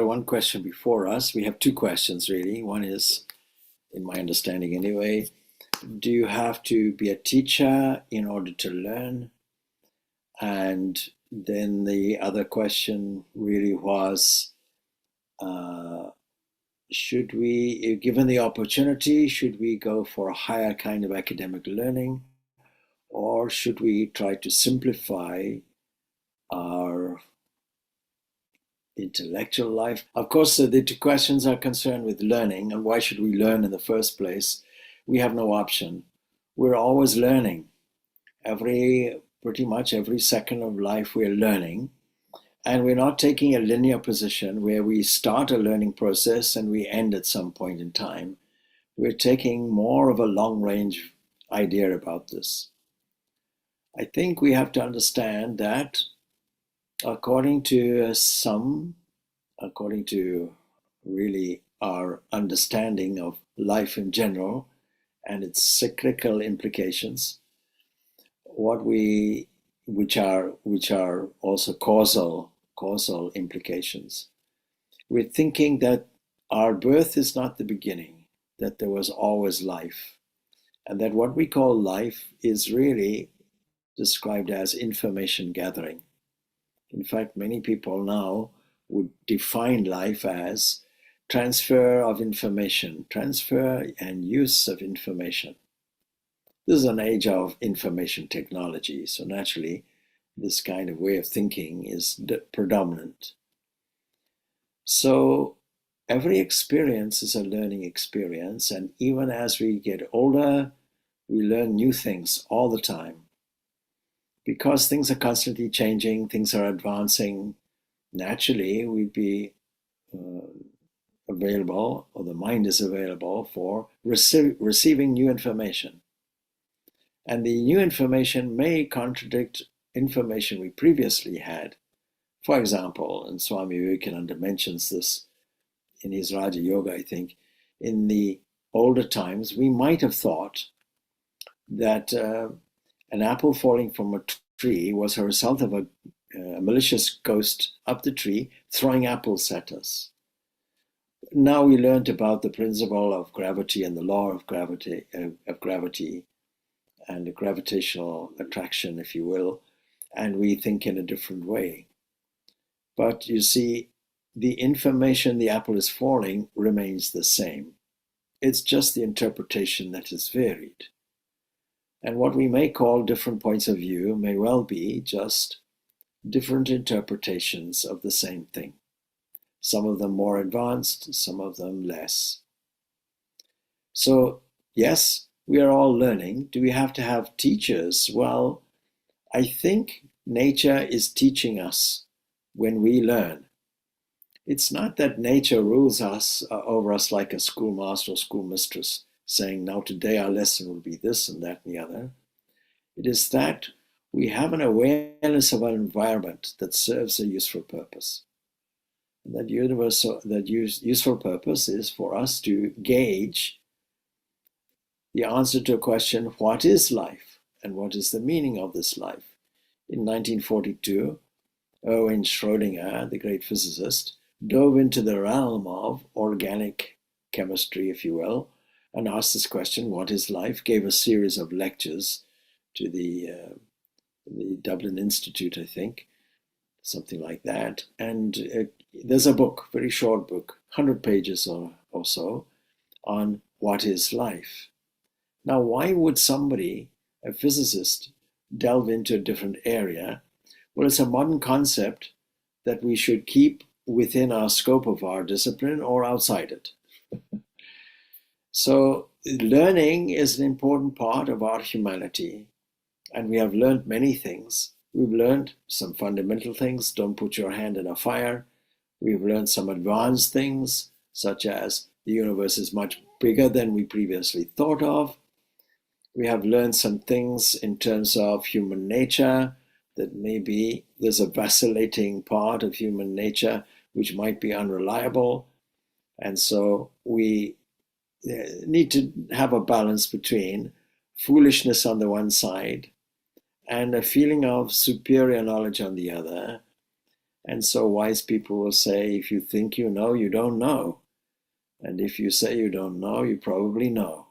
one question before us. We have two questions really. One is, in my understanding anyway, do you have to be a teacher in order to learn? And then the other question really was, should we, given the opportunity, should we go for a higher kind of academic learning, or should we try to simplify our intellectual life? Of course, the two questions are concerned with learning and why should we learn in the first place. We have no option. We're always learning. Pretty much every second of life we're learning, and we're not taking a linear position where we start a learning process and we end at some point in time. We're taking more of a long-range idea about this. I think we have to understand that according to really our understanding of life in general and its cyclical implications, which are also causal implications. We're thinking that our birth is not the beginning, that there was always life, and that what we call life is really described as information gathering. In fact, many people now would define life as transfer of information, transfer and use of information. This is an age of information technology, so naturally this kind of way of thinking is predominant. So every experience is a learning experience, and even as we get older, we learn new things all the time. Because things are constantly changing, things are advancing, naturally we'd be available, or the mind is available for receiving new information. And the new information may contradict information we previously had. For example, and Swami Vivekananda mentions this in his Raja Yoga, I think, in the older times, we might have thought that an apple falling from a tree was a result of a malicious ghost up the tree throwing apples at us. Now we learned about the principle of gravity and the law of gravity and the gravitational attraction, if you will, and we think in a different way. But you see, the information the apple is falling remains the same. It's just the interpretation that is varied. And what we may call different points of view may well be just different interpretations of the same thing. Some of them more advanced, some of them less. So, yes, we are all learning. Do we have to have teachers? Well, I think nature is teaching us when we learn. It's not that nature rules us over us like a schoolmaster or schoolmistress, saying, now today our lesson will be this and that and the other. It is that we have an awareness of our environment that serves a useful purpose. And that useful purpose is for us to gauge the answer to a question, what is life? And what is the meaning of this life? In 1942, Erwin Schrödinger, the great physicist, dove into the realm of organic chemistry, if you will, and asked this question, what is life? Gave a series of lectures to the Dublin Institute, I think, something like that. And there's a book, very short book, 100 pages or so, on what is life. Now, why would somebody, a physicist, delve into a different area? Well, it's a modern concept that we should keep within our scope of our discipline or outside it. So learning is an important part of our humanity, and we have learned many things. We've learned some fundamental things, don't put your hand in a fire. We've learned some advanced things, such as the universe is much bigger than we previously thought of. We have learned some things in terms of human nature, that maybe there's a vacillating part of human nature which might be unreliable. And so we need to have a balance between foolishness on the one side and a feeling of superior knowledge on the other. And so wise people will say, if you think you know, you don't know. And if you say you don't know, you probably know.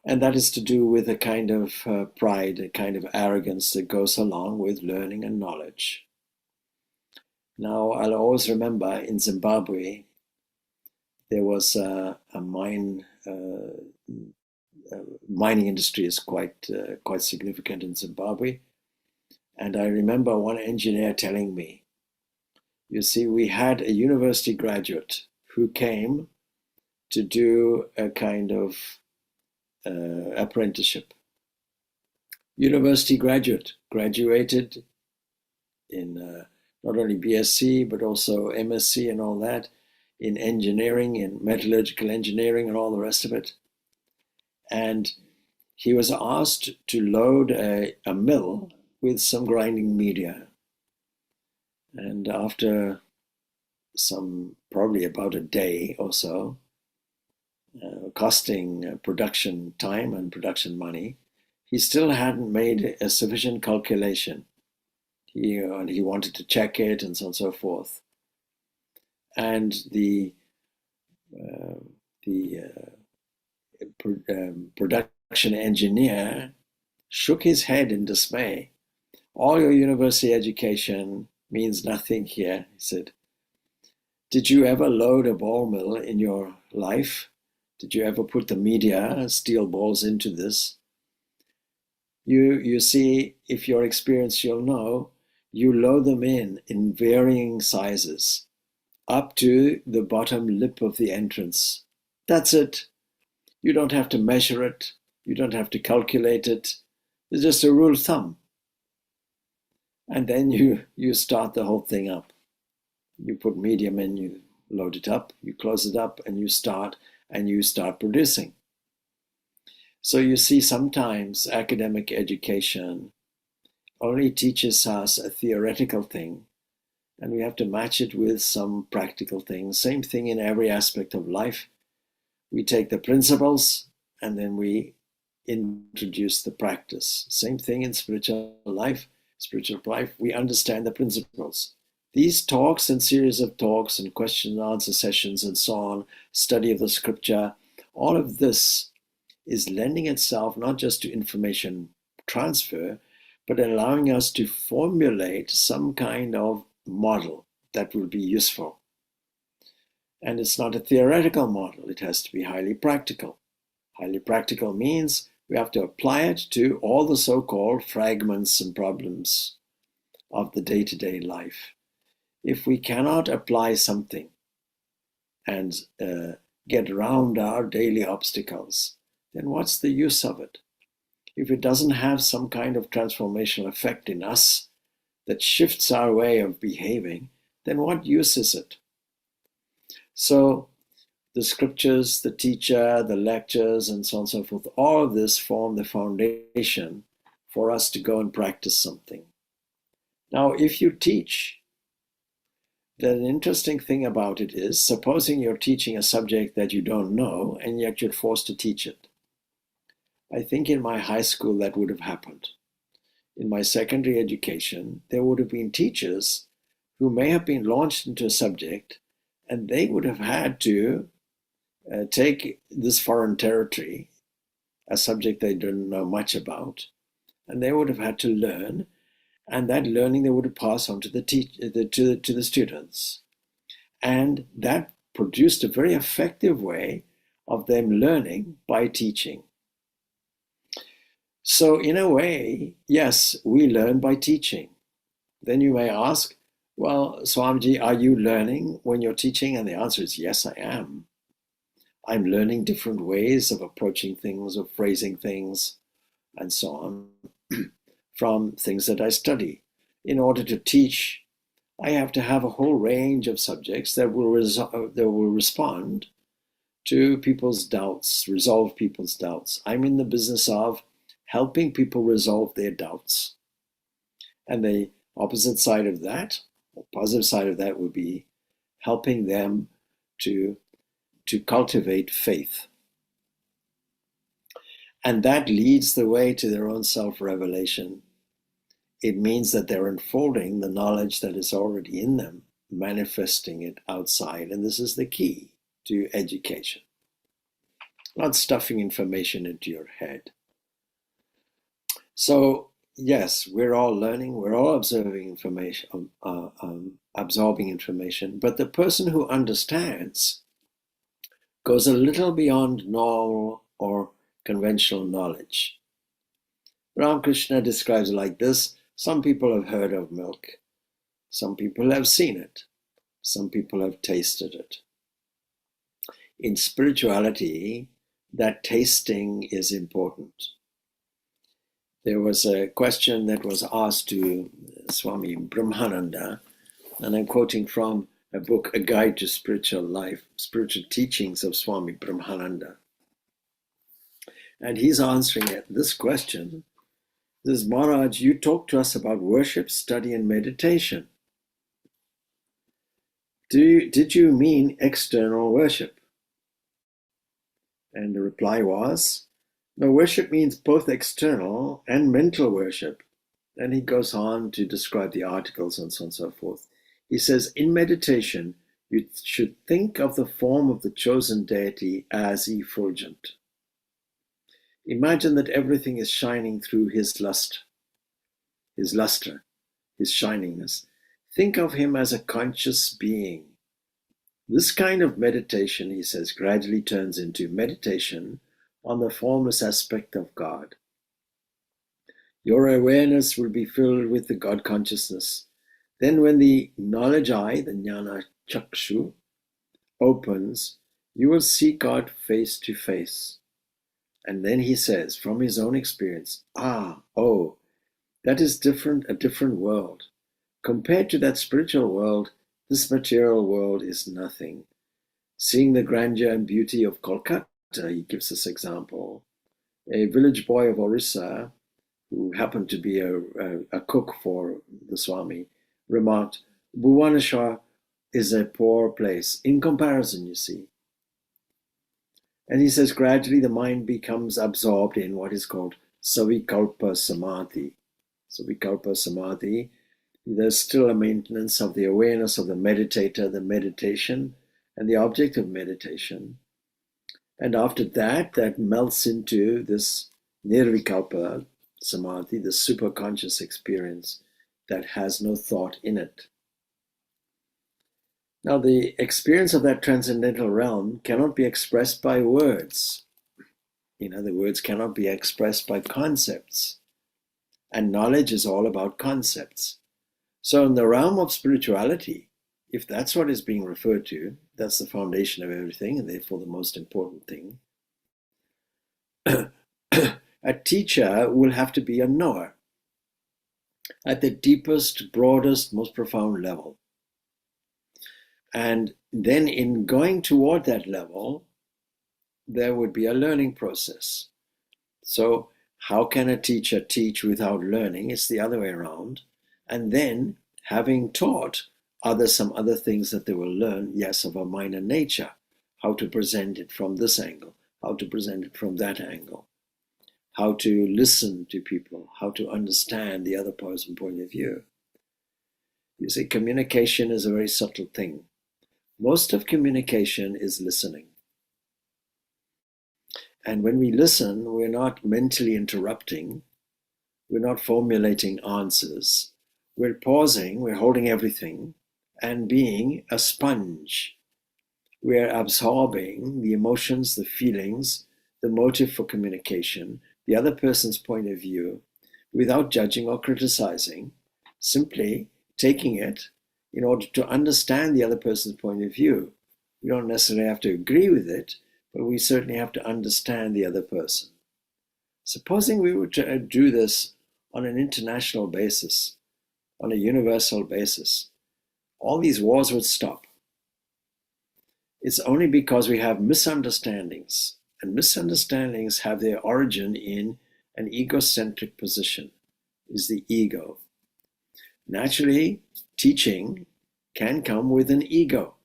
And that is to do with a kind of pride, a kind of arrogance that goes along with learning and knowledge. Now, I'll always remember in Zimbabwe, there was a mining industry is quite significant in Zimbabwe. And I remember one engineer telling me, you see, we had a university graduate who came to do a kind of apprenticeship. University graduate, graduated in not only BSc, but also MSc and all that, in engineering, in metallurgical engineering and all the rest of it. And he was asked to load a mill with some grinding media. And after probably about a day or so, costing production time and production money, he still hadn't made a sufficient calculation. And he wanted to check it and so on and so forth. And the production engineer shook his head in dismay. All your university education means nothing here, he said. Did you ever load a ball mill in your life? Did you ever put the media, steel balls, into this? You see, if you're experienced, you'll know, you load them in varying sizes, up to the bottom lip of the entrance. That's it. You don't have to measure it. You don't have to calculate it. It's just a rule of thumb. And then you start the whole thing up. You put medium in, you load it up, you close it up, and you start producing. So you see, sometimes academic education only teaches us a theoretical thing, and we have to match it with some practical things. Same thing in every aspect of life. We take the principles and then we introduce the practice. Same thing in spiritual life. We understand the principles. These talks and series of talks and question and answer sessions and so on, study of the scripture, all of this is lending itself not just to information transfer, but allowing us to formulate some kind of model that will be useful. And it's not a theoretical model, it has to be highly practical. Highly practical means we have to apply it to all the so-called fragments and problems of the day-to-day life. If we cannot apply something and get around our daily obstacles, then what's the use of it? If it doesn't have some kind of transformational effect in us that shifts our way of behaving, then what use is it? So the scriptures, the teacher, the lectures, and so on and so forth, all of this form the foundation for us to go and practice something. Now, if you teach, then an interesting thing about it is, supposing you're teaching a subject that you don't know, and yet you're forced to teach it. I think in my high school that would have happened. In my secondary education, there would have been teachers who may have been launched into a subject, and they would have had to take this foreign territory, a subject they didn't know much about, and they would have had to learn, and that learning they would have passed on to the students. And that produced a very effective way of them learning by teaching. So in a way, yes, we learn by teaching. Then you may ask, well, Swamiji, are you learning when you're teaching? And the answer is yes, I am. I'm learning different ways of approaching things, of phrasing things, and so on, from things that I study. In order to teach, I have to have a whole range of subjects that will respond to people's doubts, resolve people's doubts. I'm in the business of helping people resolve their doubts. And the opposite side of that, or positive side of that, would be helping them to cultivate faith. And that leads the way to their own self-revelation It means that they're unfolding the knowledge that is already in them, manifesting it outside. And this is the key to education. Not stuffing information into your head. So, yes, we're all learning, we're all observing information, absorbing information, but the person who understands goes a little beyond normal or conventional knowledge. Ramakrishna describes it like this: some people have heard of milk, some people have seen it, some people have tasted it. In spirituality, that tasting is important. There was a question that was asked to Swami Purnananda, and I'm quoting from a book, A Guide to Spiritual Life, Spiritual Teachings of Swami Purnananda. And he's answering this question. This is, Maharaj, you talk to us about worship, study, and meditation. Did you mean external worship? And the reply was, no, worship means both external and mental worship. And he goes on to describe the articles and so on and so forth. He says, in meditation, you should think of the form of the chosen deity as effulgent. Imagine that everything is shining through his luster, his shiningness. Think of him as a conscious being. This kind of meditation, he says, gradually turns into meditation on the formless aspect of God. Your awareness will be filled with the God consciousness. Then when the knowledge eye, the jnana chakshu, opens, you will see God face to face. And then he says, from his own experience, that is a different world. Compared to that spiritual world, this material world is nothing. Seeing the grandeur and beauty of Kolkata, he gives this example. A village boy of Orissa, who happened to be a cook for the Swami, remarked, Bhuvaneshwar is a poor place, in comparison, you see. And he says, gradually the mind becomes absorbed in what is called Savikalpa Samadhi. Savikalpa Samadhi, there's still a maintenance of the awareness of the meditator, the meditation, and the object of meditation. And after that, that melts into this Nirvikalpa Samadhi, the superconscious experience that has no thought in it. Now, the experience of that transcendental realm cannot be expressed by words. In other words, cannot be expressed by concepts. And knowledge is all about concepts. So in the realm of spirituality, if that's what is being referred to, that's the foundation of everything, and therefore the most important thing, a teacher will have to be a knower at the deepest, broadest, most profound level. And then in going toward that level, there would be a learning process. So how can a teacher teach without learning? It's the other way around. And then, having taught, are there some other things that they will learn? Yes, of a minor nature. How to present it from this angle, how to present it from that angle, how to listen to people, how to understand the other person's point of view. You see, communication is a very subtle thing. Most of communication is listening. And when we listen, we're not mentally interrupting. We're not formulating answers. We're pausing, we're holding everything and being a sponge. We're absorbing the emotions, the feelings, the motive for communication, the other person's point of view, without judging or criticizing, simply taking it in order to understand the other person's point of view. We don't necessarily have to agree with it, but we certainly have to understand the other person. Supposing we were to do this on an international basis, on a universal basis, all these wars would stop. It's only because we have misunderstandings, and misunderstandings have their origin in an egocentric position, is the ego. Naturally, teaching can come with an ego,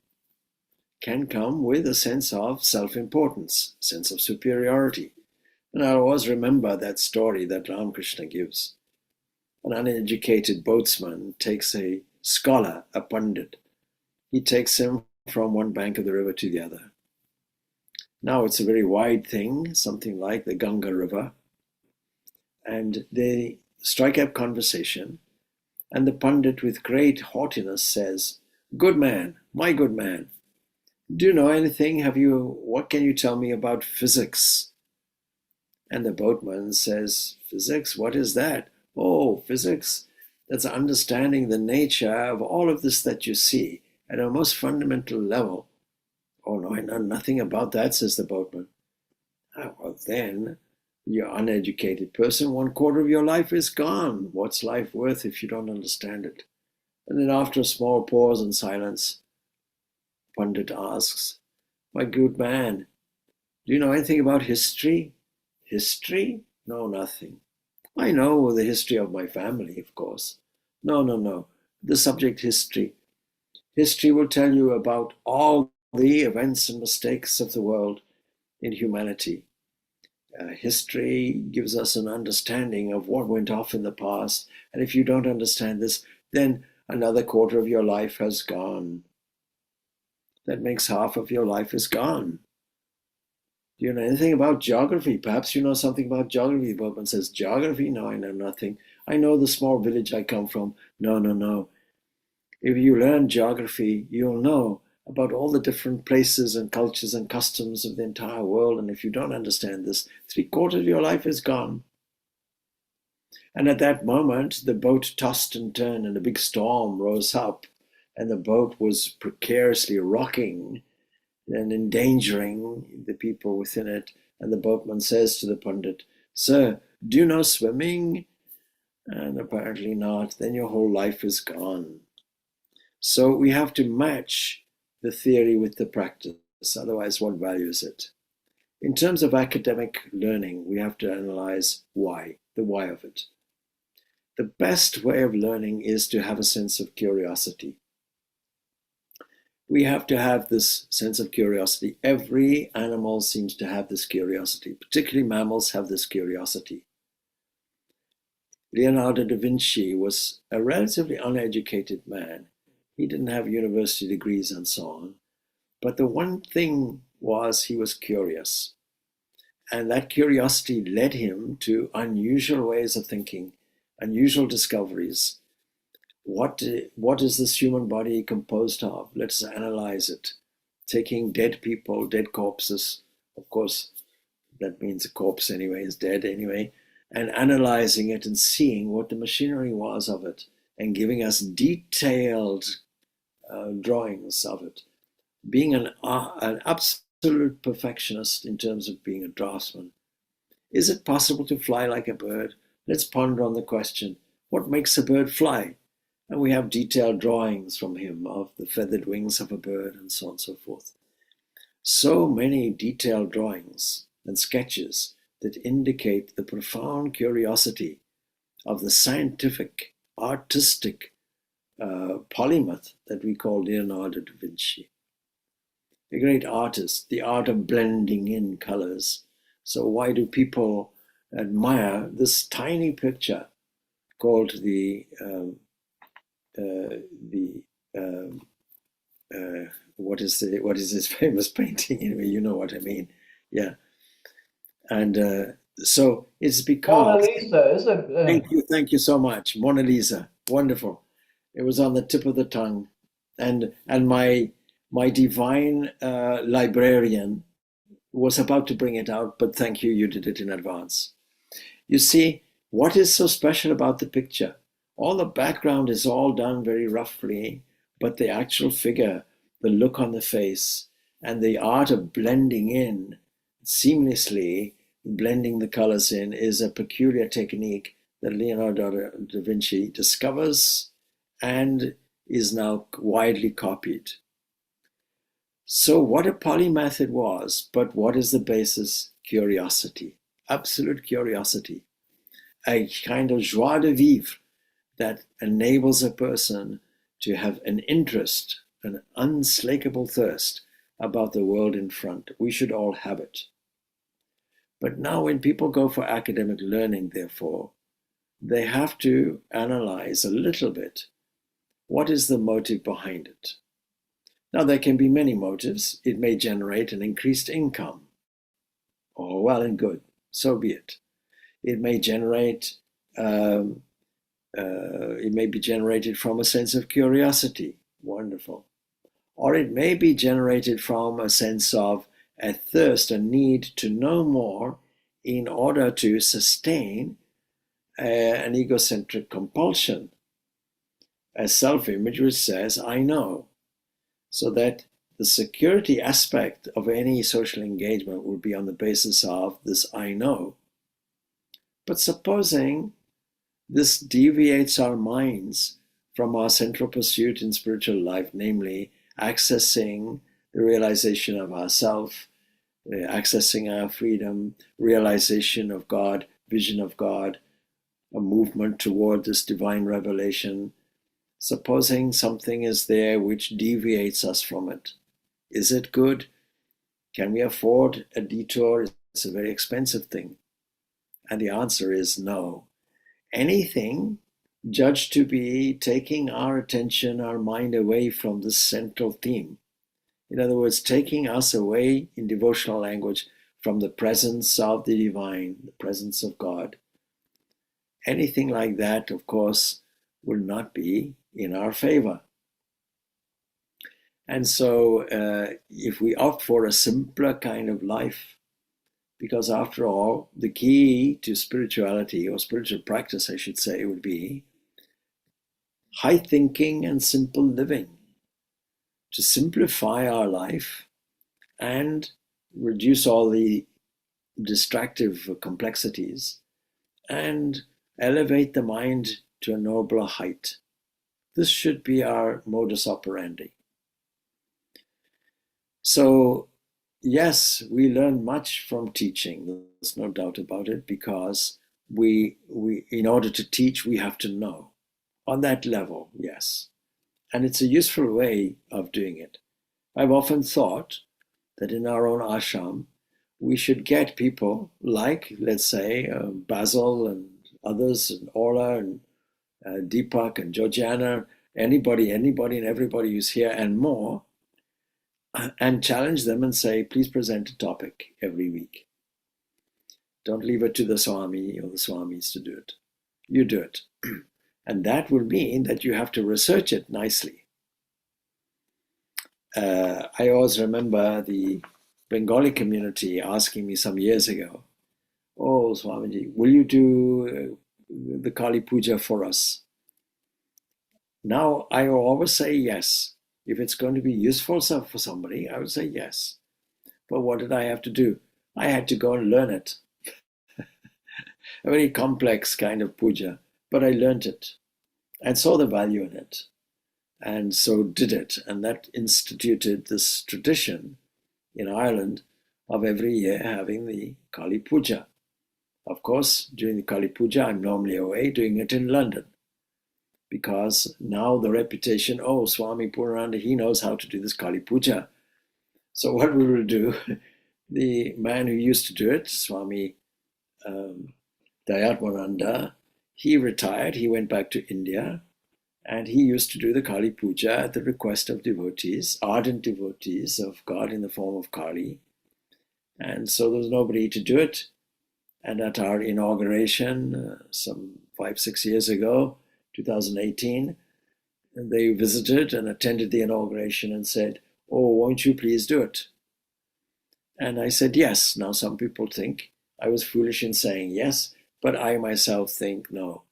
can come with a sense of self-importance, sense of superiority. And I always remember that story that Ramakrishna gives. An uneducated boatsman takes a scholar, a pundit. He takes him from one bank of the river to the other. Now it's a very wide thing, something like the Ganga River, and they strike up conversation, and the pundit with great haughtiness says, "Good man, my good man, do you know anything? What can you tell me about physics?" And the boatman says, "Physics, what is that?" "Oh, physics, that's understanding the nature of all of this that you see at a most fundamental level." "Oh, no, I know nothing about that," says the boatman. "Ah, well, then, you're an uneducated person. 1/4 of your life is gone. What's life worth if you don't understand it?" And then after a small pause and silence, Pundit asks, "My good man, do you know anything about history?" "History? No, nothing." "I know the history of my family, of course." "No, no, no. The subject history. History will tell you about all the events and mistakes of the world in humanity. History gives us an understanding of what went off in the past. And if you don't understand this, then another 1/4 of your life has gone. That makes half of your life is gone. Do you know anything about geography? Perhaps you know something about geography." Boatman says, "Geography? No, I know nothing. I know the small village I come from." "No, no, no. If you learn geography, you'll know about all the different places and cultures and customs of the entire world. And if you don't understand this, 3/4 of your life is gone." And at that moment, the boat tossed and turned, and a big storm rose up, and the boat was precariously rocking and endangering the people within it. And the boatman says to the pundit, "Sir, do you know swimming?" And apparently not. "Then your whole life is gone." So we have to match the theory with the practice. Otherwise, what value is it? In terms of academic learning, we have to analyze why, the why of it. The best way of learning is to have a sense of curiosity. We have to have this sense of curiosity. Every animal seems to have this curiosity. Particularly mammals have this curiosity. Leonardo da Vinci was a relatively uneducated man. He didn't have university degrees and so on. But the one thing was he was curious. And that curiosity led him to unusual ways of thinking, unusual discoveries. What is this human body composed of? Let's analyze it. Taking dead people, dead corpses, of course, that means a corpse anyway is dead anyway, and analyzing it and seeing what the machinery was of it and giving us detailed drawings of it. Being an absolute perfectionist in terms of being a draftsman. Is it possible to fly like a bird? Let's ponder on the question, what makes a bird fly? And we have detailed drawings from him of the feathered wings of a bird and so on and so forth. So many detailed drawings and sketches that indicate the profound curiosity of the scientific, artistic polymath that we call Leonardo da Vinci. A great artist, the art of blending in colors. So why do people admire this tiny picture called what is this famous painting? Anyway, you know what I mean. Yeah. And so it's because Mona Lisa, is it? thank you so much. Mona Lisa, wonderful. It was on the tip of the tongue. And my divine librarian was about to bring it out, but thank you, you did it in advance. You see, what is so special about the picture? All the background is all done very roughly, but the actual figure, the look on the face, and the art of blending in seamlessly, blending the colors in, is a peculiar technique that Leonardo da Vinci discovers and is now widely copied. So what a polymath it was, but what is the basis? Curiosity, absolute curiosity, a kind of joie de vivre that enables a person to have an interest, an unslakable thirst about the world in front. We should all have it. But now when people go for academic learning, therefore, they have to analyze a little bit what is the motive behind it. Now, there can be many motives. It may generate an increased income. Oh, well and good, so be it. It may generate, it may be generated from a sense of curiosity. Wonderful. Or it may be generated from a sense of a thirst, a need to know more in order to sustain an egocentric compulsion, a self-image which says, I know. So that the security aspect of any social engagement would be on the basis of this I know. But supposing this deviates our minds from our central pursuit in spiritual life, namely accessing the realization of ourself, accessing our freedom, realization of God, vision of God, a movement toward this divine revelation. Supposing something is there which deviates us from it. Is it good? Can we afford a detour? It's a very expensive thing. And the answer is no. Anything judged to be taking our attention, our mind away from this central theme. In other words, taking us away, in devotional language, from the presence of the divine, the presence of God. Anything like that, of course, will not be in our favor. And so if we opt for a simpler kind of life, because after all, the key to spirituality, or spiritual practice, I should say, would be high thinking and simple living, to simplify our life and reduce all the distractive complexities and elevate the mind to a nobler height. This should be our modus operandi. So, yes, we learn much from teaching. There's no doubt about it, because we in order to teach, we have to know. On that level, yes. And it's a useful way of doing it. I've often thought that in our own ashram, we should get people like, let's say, Basil and others, and Orla and Deepak and Georgiana, anybody and everybody who's here and more, and challenge them and say, please present a topic every week. Don't leave it to the Swami or the Swamis to do it. You do it. And that will mean that you have to research it nicely. I always remember the Bengali community asking me some years ago, oh, Swamiji, will you do the Kali Puja for us? Now, I will always say yes. If it's going to be useful for somebody, I would say yes. But what did I have to do? I had to go and learn it. A very complex kind of puja, but I learned it and saw the value in it. And so did it. And that instituted this tradition in Ireland of every year having the Kali Puja. Of course, during the Kali Puja, I'm normally away doing it in London, because now the reputation, oh, Swami Purnananda, he knows how to do this Kali Puja. So what we will do, the man who used to do it, Swami Dayatmananda, he retired, he went back to India, and he used to do the Kali Puja at the request of devotees, ardent devotees of God in the form of Kali. And so there was nobody to do it. And at our inauguration, some 5-6 years ago, 2018, they visited and attended the inauguration and said, oh, won't you please do it? And I said, yes. Now, some people think I was foolish in saying yes, but I myself think no.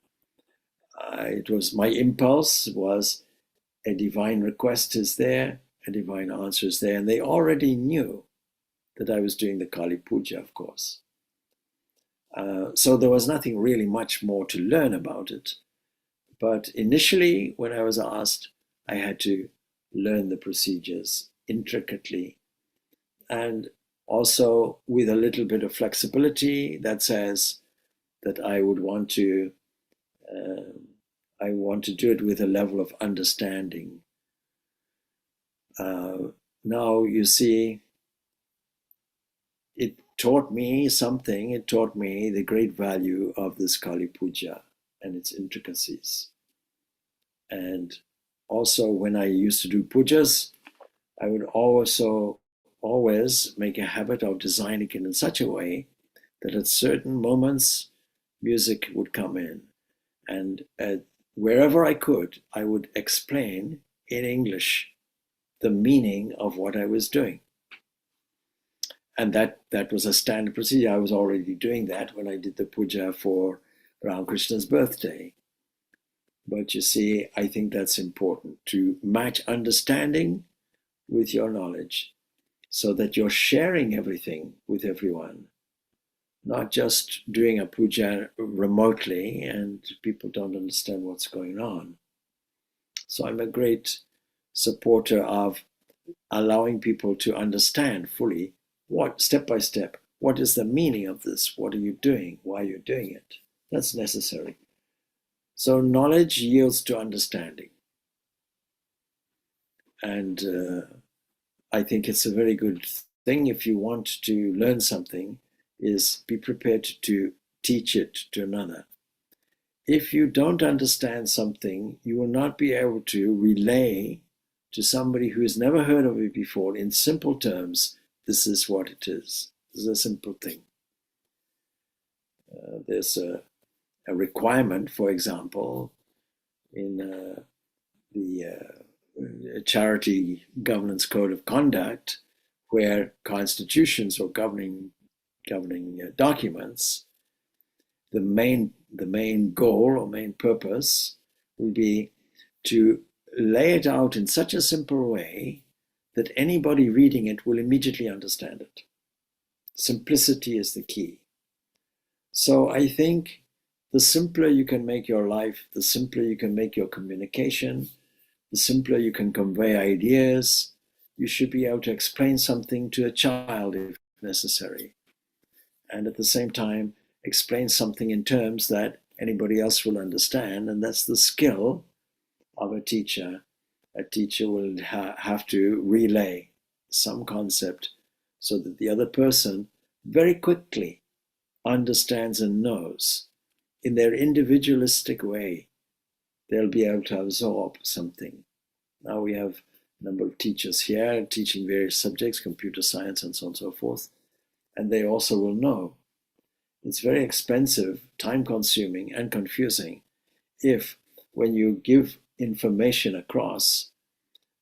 It was my impulse was a divine request is there, a divine answer is there, and they already knew that I was doing the Kali Puja, of course. So there was nothing really much more to learn about it. But initially, when I was asked, I had to learn the procedures intricately, and also with a little bit of flexibility that says that I would want to do it with a level of understanding. Now, you see, it taught me something. It taught me the great value of this Kali Puja. and its intricacies. And also, when I used to do pujas, I would also always make a habit of designing it in such a way that at certain moments, music would come in. And wherever I could, I would explain in English the meaning of what I was doing. And that was a standard procedure. I was already doing that when I did the puja for Ramakrishna's birthday. But you see, I think that's important, to match understanding with your knowledge so that you're sharing everything with everyone, not just doing a puja remotely and people don't understand what's going on. So I'm a great supporter of allowing people to understand fully what, step by step, what is the meaning of this? What are you doing? Why are you doing it? That's necessary. So knowledge yields to understanding. And I think it's a very good thing, if you want to learn something, is be prepared to teach it to another. If you don't understand something, you will not be able to relay to somebody who has never heard of it before in simple terms, this is what it is. This is a simple thing. There's a requirement, for example, in the Charity Governance Code of Conduct, where constitutions or governing documents, the main goal or main purpose will be to lay it out in such a simple way that anybody reading it will immediately understand it. Simplicity is the key. So I think the simpler you can make your life, the simpler you can make your communication, the simpler you can convey ideas. You should be able to explain something to a child if necessary, and at the same time explain something in terms that anybody else will understand. And that's the skill of a teacher. A teacher will have to relay some concept so that the other person very quickly understands and knows. In their individualistic way, they'll be able to absorb something. Now we have a number of teachers here teaching various subjects, computer science and so on and so forth, and they also will know. It's very expensive, time-consuming, and confusing if, when you give information across,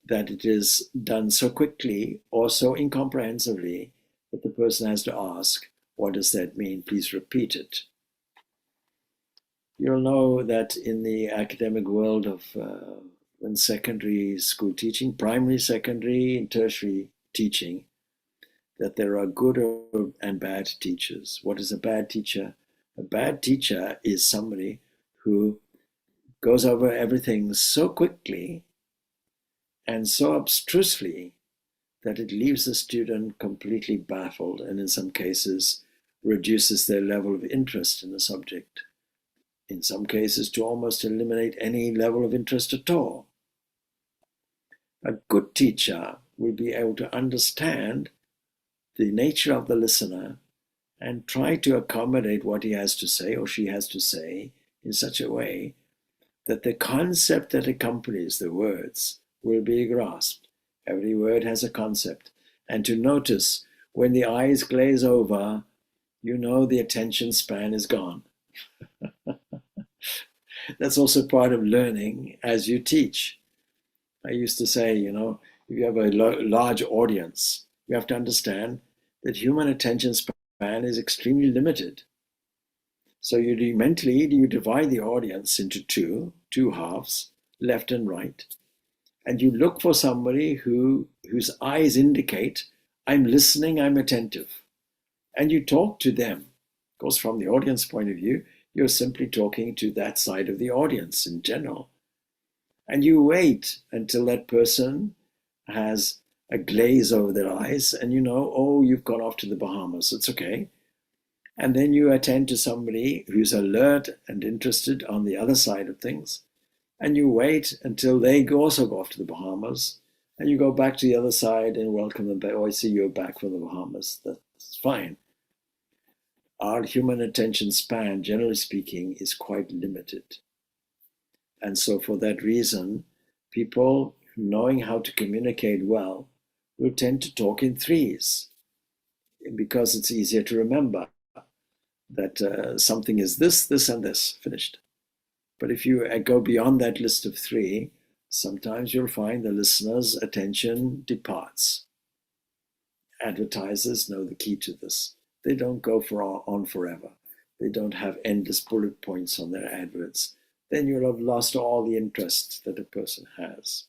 that it is done so quickly or so incomprehensibly that the person has to ask, what does that mean? Please repeat it. You'll know that in the academic world of in secondary school teaching, primary, secondary, and tertiary teaching, that there are good and bad teachers. What is a bad teacher? A bad teacher is somebody who goes over everything so quickly and so abstrusely that it leaves the student completely baffled, and in some cases reduces their level of interest in the subject. In some cases, to almost eliminate any level of interest at all. A good teacher will be able to understand the nature of the listener and try to accommodate what he has to say or she has to say in such a way that the concept that accompanies the words will be grasped. Every word has a concept. And to notice when the eyes glaze over, you know the attention span is gone. That's also part of learning as you teach. I used to say, if you have a large audience, you have to understand that human attention span is extremely limited. So you divide the audience into two halves, left and right, and you look for somebody whose eyes indicate, I'm listening, I'm attentive. And you talk to them. Of course, from the audience point of view, you're simply talking to that side of the audience in general. And you wait until that person has a glaze over their eyes and you've gone off to the Bahamas. It's okay. And then you attend to somebody who's alert and interested on the other side of things. And you wait until they also go off to the Bahamas. And you go back to the other side and welcome them back. Oh, I see you're back from the Bahamas. That's fine. Our human attention span, generally speaking, is quite limited. And so for that reason, people knowing how to communicate well will tend to talk in threes because it's easier to remember that something is this, this, and this, finished. But if you go beyond that list of three, sometimes you'll find the listener's attention departs. Advertisers know the key to this. They don't go on forever. They don't have endless bullet points on their adverts. Then you'll have lost all the interest that a person has.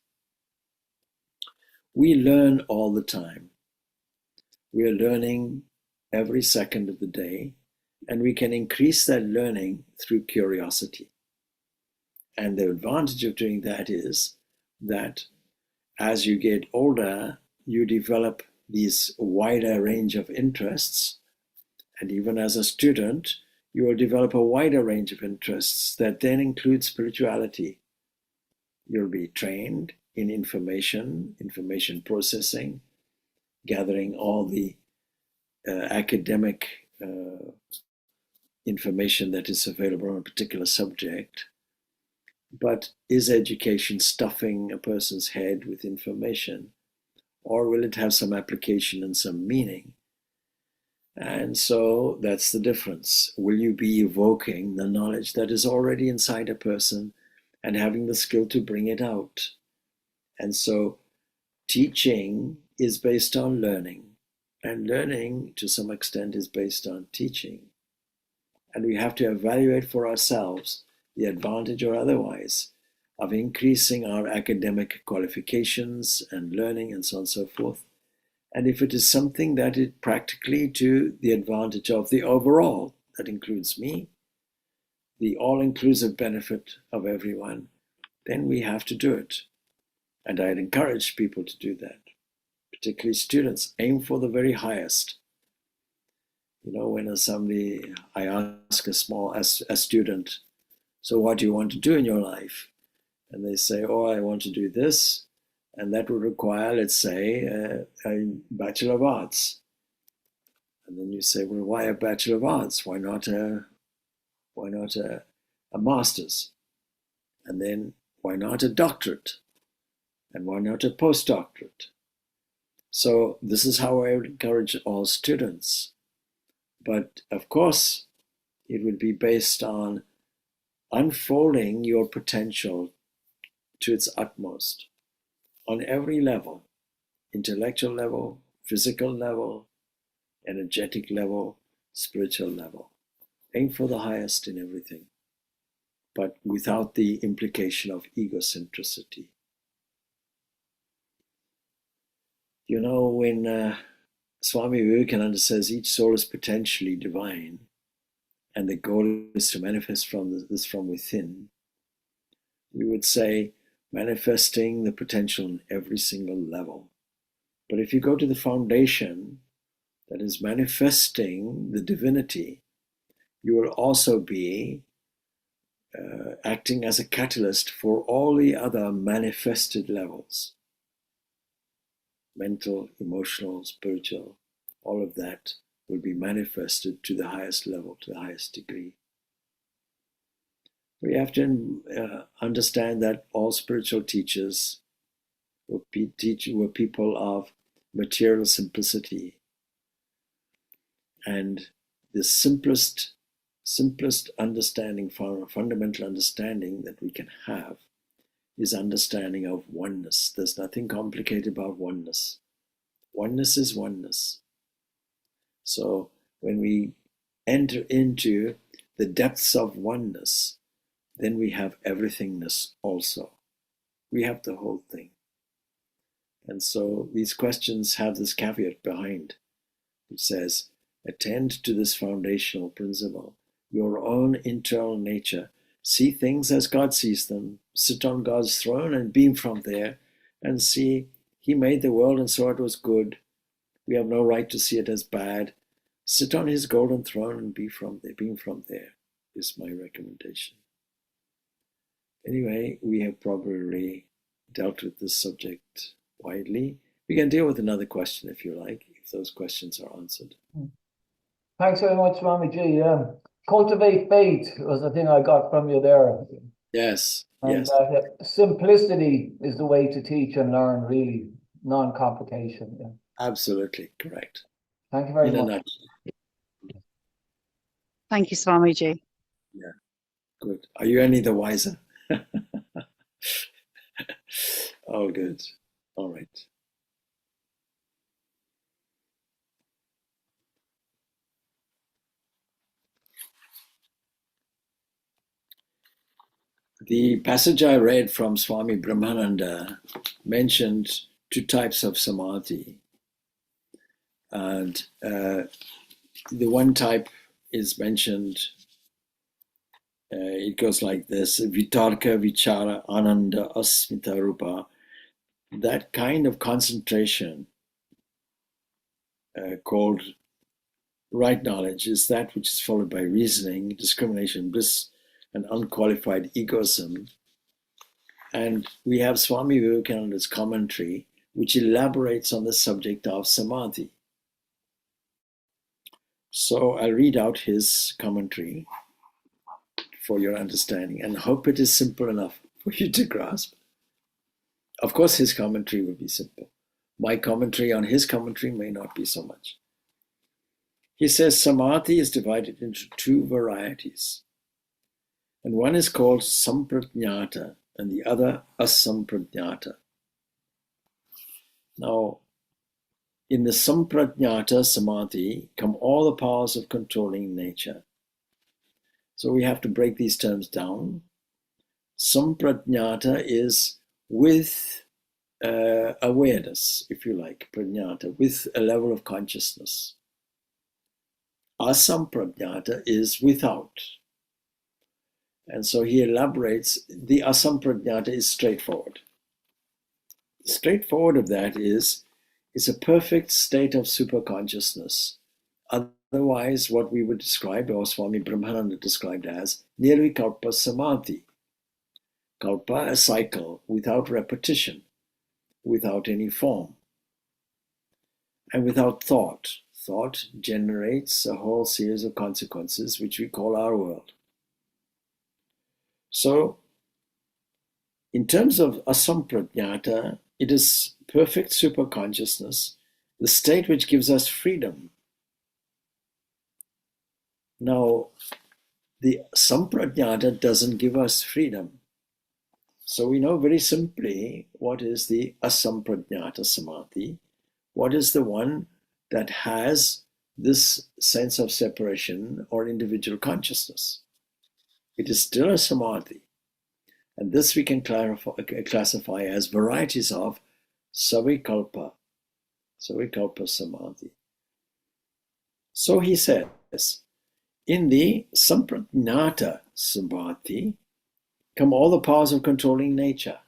We learn all the time. We are learning every second of the day, and we can increase that learning through curiosity. And the advantage of doing that is that as you get older, you develop these wider range of interests. And even as a student, you will develop a wider range of interests that then include spirituality. You'll be trained in information processing, gathering all the academic information that is available on a particular subject. But is education stuffing a person's head with information, or will it have some application and some meaning? And so that's the difference. Will you be evoking the knowledge that is already inside a person and having the skill to bring it out? And so teaching is based on learning, and learning to some extent is based on teaching. And we have to evaluate for ourselves the advantage or otherwise of increasing our academic qualifications and learning and so on and so forth. And if it is something that is practically to the advantage of the overall, that includes me, the all-inclusive benefit of everyone, then we have to do it. And I'd encourage people to do that, particularly students. Aim for the very highest. You know, when I ask a student, so what do you want to do in your life? And they say, oh, I want to do this. And that would require, let's say, a Bachelor of Arts. And then you say, well, why a Bachelor of Arts? Why not a Master's? And then why not a doctorate? And why not a postdoctorate? So this is how I would encourage all students. But of course, it would be based on unfolding your potential to its utmost on every level, intellectual level, physical level, energetic level, spiritual level. Aim for the highest in everything, but without the implication of egocentricity. You know, when Swami Vivekananda says each soul is potentially divine, and the goal is to manifest this from within, we would say manifesting the potential in every single level. But if you go to the foundation, that is manifesting the divinity, you will also be acting as a catalyst for all the other manifested levels. Mental, emotional, spiritual, all of that will be manifested to the highest level, to the highest degree. We have to understand that all spiritual teachers were people of material simplicity. And the simplest understanding, fundamental understanding that we can have is understanding of oneness. There's nothing complicated about oneness. Oneness is oneness. So when we enter into the depths of oneness, then we have everythingness also. We have the whole thing. And so these questions have this caveat behind, which says, attend to this foundational principle, your own internal nature. See things as God sees them. Sit on God's throne and beam from there and see He made the world and saw it was good. We have no right to see it as bad. Sit on His golden throne and beam from there is my recommendation. Anyway, we have probably dealt with this subject widely. We can deal with another question if you like, if those questions are answered. Thanks very much, Swamiji. Cultivate faith was the thing I got from you there. Yes, And yes, simplicity is the way to teach and learn, really, non-complication. Yeah. absolutely correct. Thank you very In a much. nutshell. Thank you, Swamiji. Yeah, good. Are you any the wiser? Oh, good. All right. The passage I read from Swami Brahmananda mentioned two types of samadhi. And the one type is mentioned, it goes like this: Vitarka, Vichara, Ananda, Asmita, Rupa. That kind of concentration called right knowledge is that which is followed by reasoning, discrimination, bliss, and unqualified egoism. And we have Swami Vivekananda's commentary, which elaborates on the subject of samadhi. So I'll read out his commentary for your understanding and hope it is simple enough for you to grasp. Of course, his commentary will be simple. My commentary on his commentary may not be so much. He says samadhi is divided into two varieties. And one is called samprajñāta and the other asamprajñāta. Now, in the samprajñāta samadhi come all the powers of controlling nature. So we have to break these terms down. Samprajñāta is with awareness, if you like, prajñāta, with a level of consciousness. Asamprajñāta is without. And so he elaborates, the asamprajñāta is straightforward. Straightforward of that is, it's a perfect state of superconsciousness. Otherwise, what we would describe, or Swami Brahmananda described as, nirvikalpa samadhi. Kalpa, a cycle, without repetition, without any form, and without thought. Thought generates a whole series of consequences, which we call our world. So, in terms of asamprajñāta, it is perfect superconsciousness, the state which gives us freedom. Now, the samprajñāta doesn't give us freedom. So we know very simply what is the asamprajñāta samadhi, what is the one that has this sense of separation or individual consciousness. It is still a samadhi. And this we can classify as varieties of savikalpa samadhi. So he says, in the samprajñāta samadhi come all the powers of controlling nature.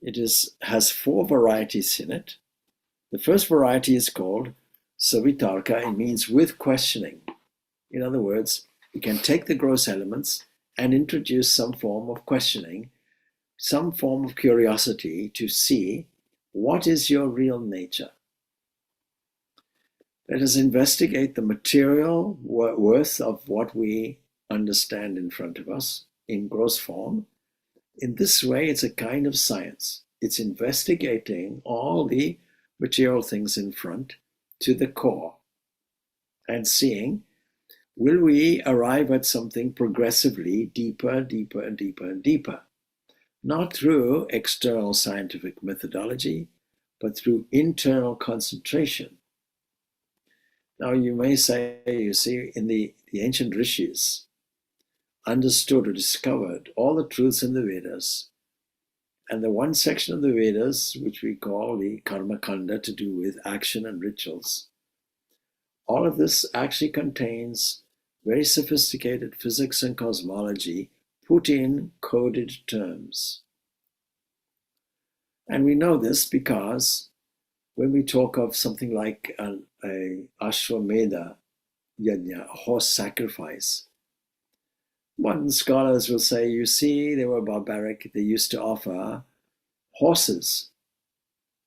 It has four varieties in it. The first variety is called savitarka. It means with questioning. In other words, we can take the gross elements and introduce some form of questioning, some form of curiosity to see what is your real nature. Let us investigate the material worth of what we understand in front of us in gross form. In this way, it's a kind of science. It's investigating all the material things in front to the core and seeing, will we arrive at something progressively deeper, deeper, and deeper, and deeper? Not through external scientific methodology, but through internal concentration. Now you may say, you see, in the ancient rishis understood or discovered all the truths in the Vedas. And the one section of the Vedas, which we call the Karma Kanda, to do with action and rituals, all of this actually contains very sophisticated physics and cosmology put in coded terms. And we know this because when we talk of something like a Ashwamedha yajna, a horse sacrifice, modern scholars will say, you see, they were barbaric. They used to offer horses.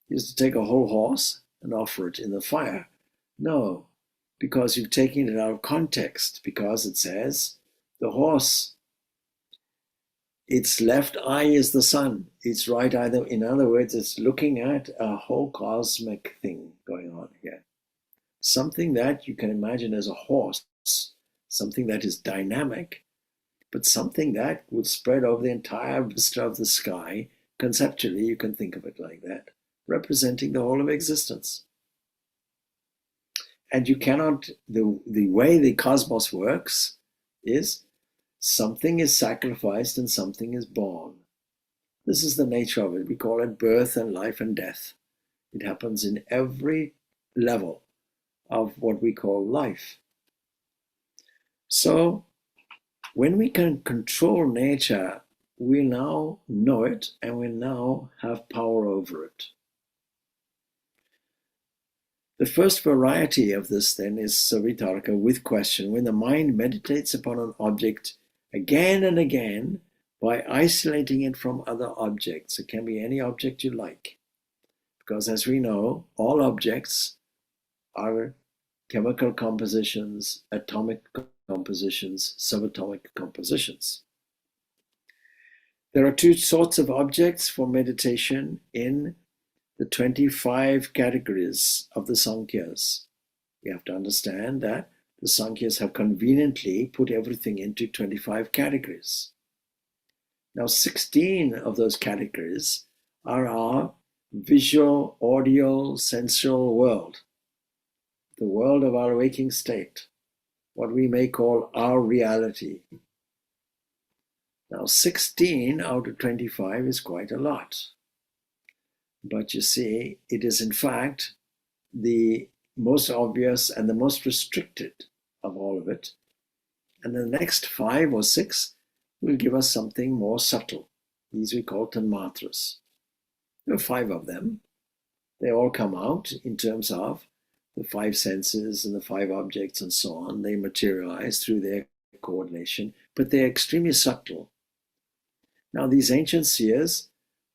They used to take a whole horse and offer it in the fire. No, because you've taken it out of context, because it says the horse, its left eye is the sun, its right eye, in other words, it's looking at a whole cosmic thing going on here. Something that you can imagine as a horse, something that is dynamic, but something that would spread over the entire vista of the sky. Conceptually, you can think of it like that, representing the whole of existence. And you cannot, the way the cosmos works is something is sacrificed and something is born. This is the nature of it. We call it birth and life and death. It happens in every level of what we call life. So when we can control nature, we now know it and we now have power over it. The first variety of this then is savitarka, with question, when the mind meditates upon an object again and again by isolating it from other objects. It can be any object you like, because as we know, all objects are chemical compositions, atomic compositions, subatomic compositions. There are two sorts of objects for meditation in the 25 categories of the Sankhyas. You have to understand that the Sankhyas have conveniently put everything into 25 categories. Now, 16 of those categories are our visual, audio, sensual world, the world of our waking state, what we may call our reality. Now, 16 out of 25 is quite a lot. But you see, it is in fact the most obvious and the most restricted of all of it. And the next 5 or 6 will give us something more subtle. These we call tanmatras. There are 5 of them. They all come out in terms of the 5 senses and the 5 objects and so on. They materialize through their coordination, but they're extremely subtle. Now, these ancient seers,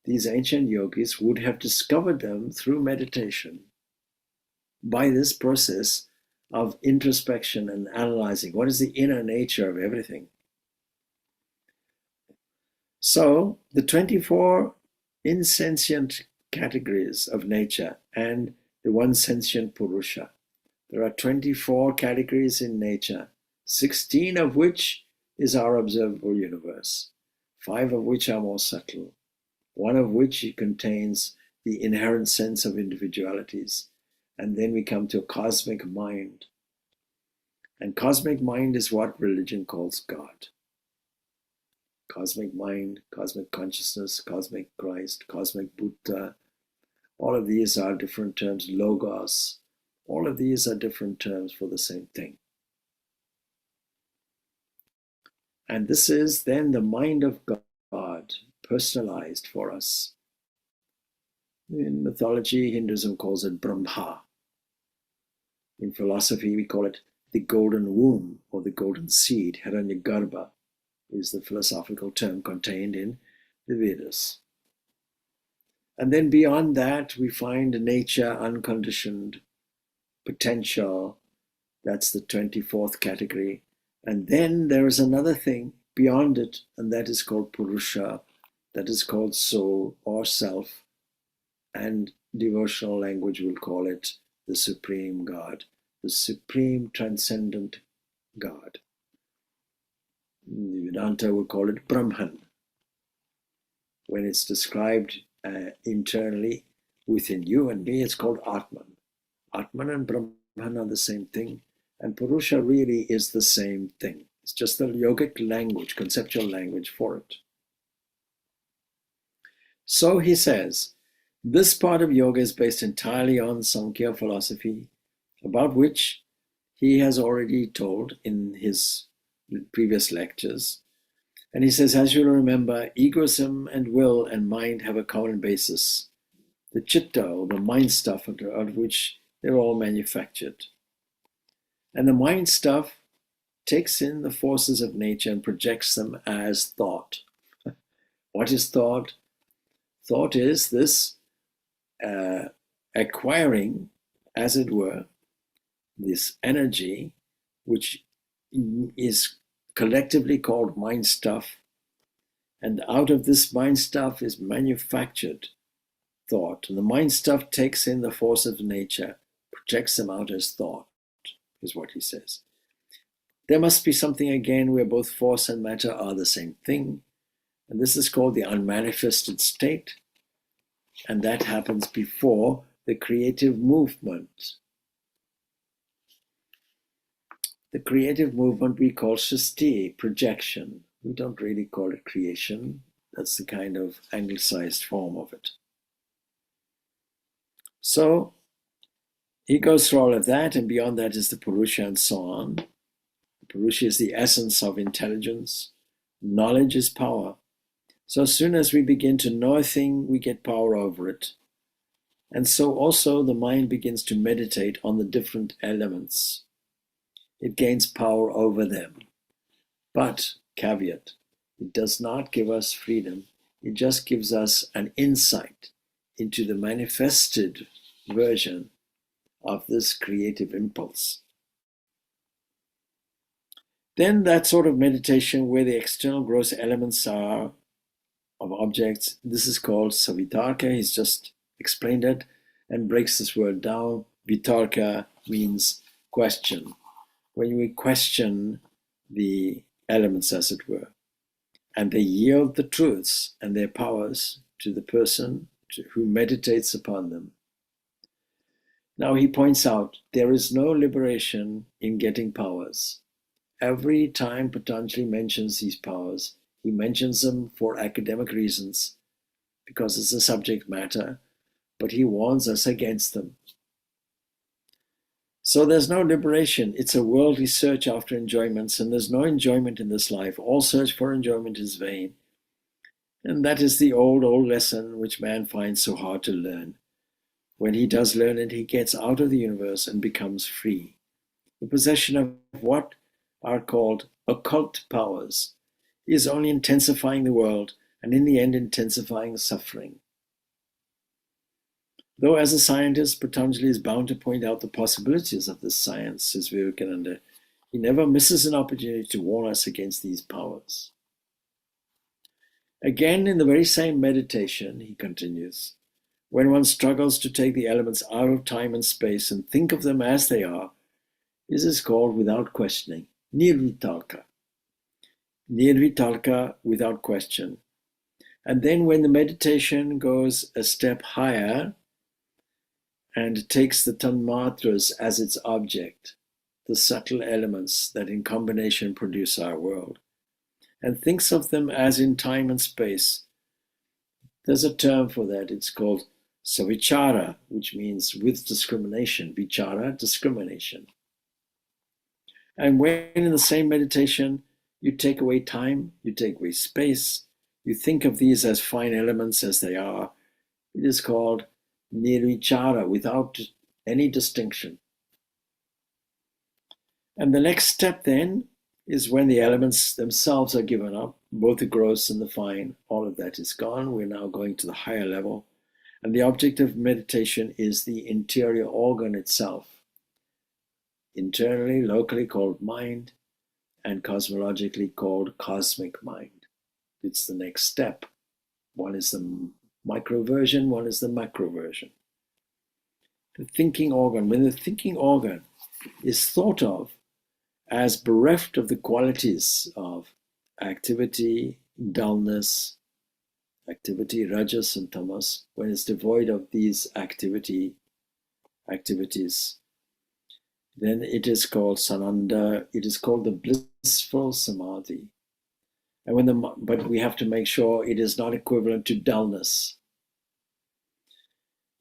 these ancient yogis would have discovered them through meditation by this process of introspection and analyzing what is the inner nature of everything. So the 24 insentient categories of nature and the one sentient Purusha. There are 24 categories in nature, 16 of which is our observable universe, 5 of which are more subtle, 1 of which contains the inherent sense of individualities. And then we come to a cosmic mind. And cosmic mind is what religion calls God. Cosmic mind, cosmic consciousness, cosmic Christ, cosmic Buddha. All of these are different terms, logos. All of these are different terms for the same thing. And this is then the mind of God, personalized for us. In mythology, Hinduism calls it Brahma. In philosophy, we call it the golden womb or the golden seed. Hiranyagarbha is the philosophical term contained in the Vedas. And then beyond that, we find nature, unconditioned, potential. That's the 24th category. And then there is another thing beyond it, and that is called Purusha, that is called soul or self. And devotional language will call it the Supreme God, the Supreme Transcendent God. Vedanta will call it Brahman. When it's described internally within you and me, it's called Atman. Atman and Brahman are the same thing, and Purusha really is the same thing. It's just the yogic language, conceptual language for it. So he says, this part of yoga is based entirely on Sankhya philosophy, about which he has already told in his previous lectures. And he says, as you'll remember, egoism and will and mind have a common basis. The chitta, or the mind stuff, out of which they're all manufactured. And the mind stuff takes in the forces of nature and projects them as thought. What is thought? Thought is this acquiring, as it were, this energy, which is collectively called mind stuff, and out of this mind stuff is manufactured thought. And the mind stuff takes in the force of nature, projects them out as thought, is what he says. There must be something again where both force and matter are the same thing, and this is called the unmanifested state, and that happens before the creative movement. The creative movement we call Shasti, projection. We don't really call it creation. That's the kind of anglicized form of it. So he goes through all of that, and beyond that is the Purusha and so on. The Purusha is the essence of intelligence. Knowledge is power. So as soon as we begin to know a thing, we get power over it. And so also the mind begins to meditate on the different elements. It gains power over them. But, caveat, it does not give us freedom. It just gives us an insight into the manifested version of this creative impulse. Then that sort of meditation where the external gross elements are of objects, this is called savitarka. He's just explained it and breaks this word down. Vitarka means question. When we question the elements, as it were, and they yield the truths and their powers to the person who meditates upon them. Now he points out there is no liberation in getting powers. Every time Patanjali mentions these powers, he mentions them for academic reasons, because it's a subject matter, but he warns us against them. So there's no liberation. It's a worldly search after enjoyments, and there's no enjoyment in this life. All search for enjoyment is vain. And that is the old lesson which man finds so hard to learn. When he does learn it, he gets out of the universe and becomes free. The possession of what are called occult powers is only intensifying the world, and in the end intensifying suffering. Though as a scientist, Patanjali is bound to point out the possibilities of this science, says Vivekananda, he never misses an opportunity to warn us against these powers. Again, in the very same meditation, he continues, when one struggles to take the elements out of time and space and think of them as they are, this is called without questioning, nirvitarka. Nirvitarka, without question. And then when the meditation goes a step higher and takes the tanmatras as its object, the subtle elements that in combination produce our world, and thinks of them as in time and space, there's a term for that. It's called savichara, which means with discrimination. Vichara, discrimination. And when in the same meditation you take away time, you take away space, you think of these as fine elements as they are, it is called nirvichara, without any distinction. And the next step then is when the elements themselves are given up, both the gross and the fine, all of that is gone. We're now going to the higher level. And the object of meditation is the interior organ itself. Internally, locally called mind, and cosmologically called cosmic mind. It's the next step. One is the micro version, one is the macro version. The thinking organ, when the thinking organ is thought of as bereft of the qualities of activity, dullness, activity, rajas and tamas, when it's devoid of these activities, then it is called sananda, it is called the blissful samadhi. And but we have to make sure it is not equivalent to dullness.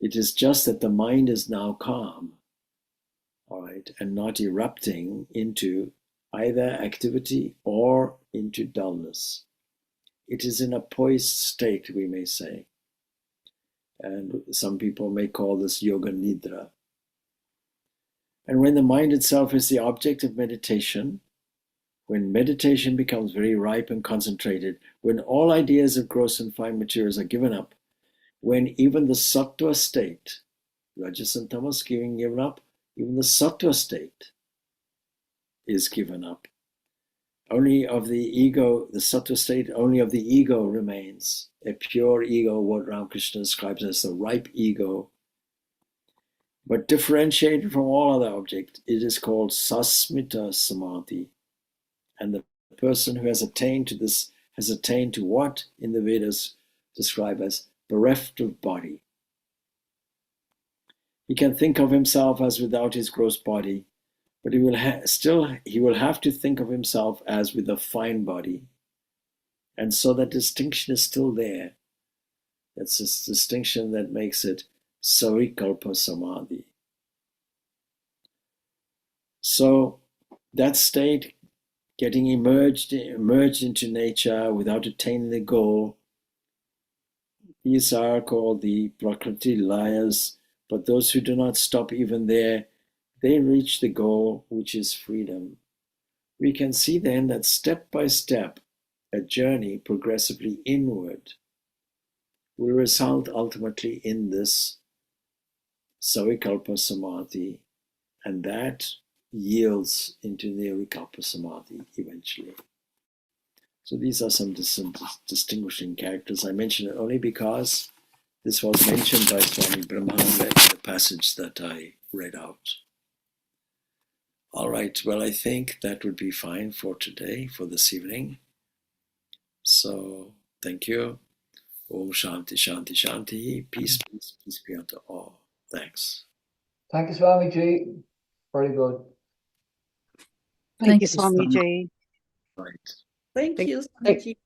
It is just that the mind is now calm, all right, and not erupting into either activity or into dullness. It is in a poised state, we may say. And some people may call this yoga nidra. And when the mind itself is the object of meditation, when meditation becomes very ripe and concentrated, when all ideas of gross and fine materials are given up, when even the sattva state, rajas and tamas, given up, Even the sattva state is given up. Only of the ego, the sattva state, only of the ego remains. A pure ego, what Ramakrishna describes as the ripe ego. But differentiated from all other objects, it is called sasmita samadhi. And the person who has attained to this has attained to what in the Vedas describe as bereft of body. He can think of himself as without his gross body, but he will have to think of himself as with a fine body. And so that distinction is still there. That's this distinction that makes it savikalpa samadhi. So that state, getting emerged into nature without attaining the goal, these are called the prakriti layas. But those who do not stop even there, they reach the goal, which is freedom. We can see then that step by step, a journey progressively inward will result ultimately in this savikalpa samadhi, and that yields into nirvikalpa samadhi eventually. So these are some distinguishing characters. I mention it only because this was mentioned by Swami Purnananda in the passage that I read out. All right, well, I think that would be fine for today, for this evening. So, thank you. Om Shanti, Shanti, Shanti. Peace, peace, peace be unto all. Thanks. Thank you, Swami Ji. Very good. Thank you, Swami Ji. Right. Thank you, Swamiji.